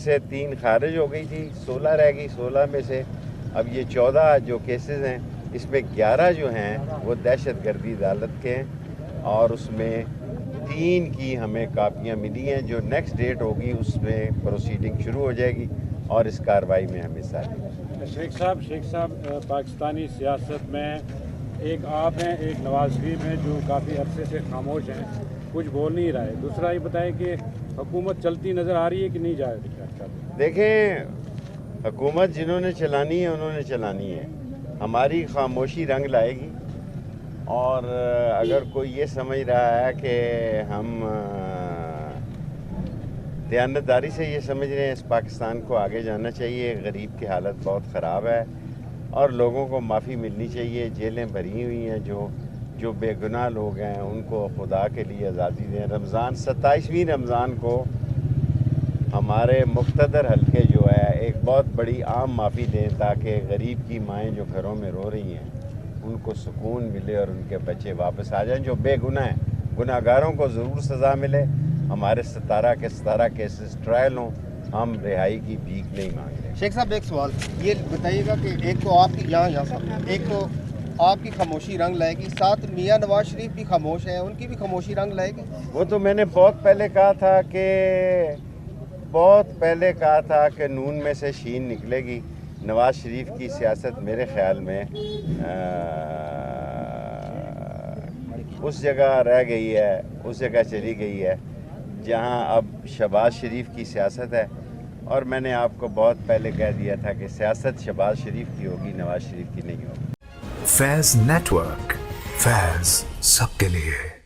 سے 3 خارج ہو گئی تھی، 16 رہ گئی، 16 میں سے اب یہ 14 جو کیسز ہیں اس میں 11 جو ہیں وہ دہشت گردی عدالت کے ہیں، اور اس میں 3 کی ہمیں کاپیاں ملی ہیں. جو نیکسٹ ڈیٹ ہوگی اس میں پروسیڈنگ شروع ہو جائے گی اور اس کارروائی میں ہم حصہ لیں گے. شیخ صاحب پاکستانی سیاست میں ایک آپ ہیں، ایک نواز شریف ہیں جو کافی عرصے سے خاموش ہیں، کچھ بول نہیں رہے. دوسرا یہ بتائیں کہ حکومت چلتی نظر آ رہی ہے کہ نہیں جا رہی؟ دیکھیں، حکومت جنہوں نے چلانی ہے انہوں نے چلانی ہے. ہماری خاموشی رنگ لائے گی، اور اگر کوئی یہ سمجھ رہا ہے کہ ہم دیانتداری سے یہ سمجھ رہے ہیں اس پاکستان کو آگے جانا چاہیے، غریب کی حالت بہت خراب ہے اور لوگوں کو معافی ملنی چاہیے. جیلیں بھری ہوئی ہیں، جو بے گناہ لوگ ہیں ان کو خدا کے لیے آزادی دیں. رمضان 27ویں رمضان کو ہمارے مقتدر حلقے جو ہے ایک بہت بڑی عام معافی دیں تاکہ غریب کی مائیں جو گھروں میں رو رہی ہیں ان کو سکون ملے اور ان کے بچے واپس آ جائیں. جو بے گناہ ہیں، گناہ گاروں کو ضرور سزا ملے. ہمارے 17 کیسز ٹرائل ہوں، ہم رہائی کی بھیک نہیں مانگ رہے. شیخ صاحب ایک سوال یہ بتائیے گا کہ ایک تو آپ کی ایک تو آپ کی خاموشی رنگ لائے گی، ساتھ میاں نواز شریف بھی خاموش ہیں، ان کی بھی خاموشی رنگ لائے گی. وہ تو میں نے بہت پہلے کہا تھا کہ نون میں سے شین نکلے گی. نواز شریف کی سیاست میرے خیال میں اس جگہ رہ گئی ہے، اس جگہ چلی گئی ہے جہاں اب شہباز شریف کی سیاست ہے. اور میں نے آپ کو بہت پہلے کہہ دیا تھا کہ سیاست شہباز شریف کی ہوگی، نواز شریف کی نہیں ہوگی. فیض نیٹ ورک، فیض سب کے لیے.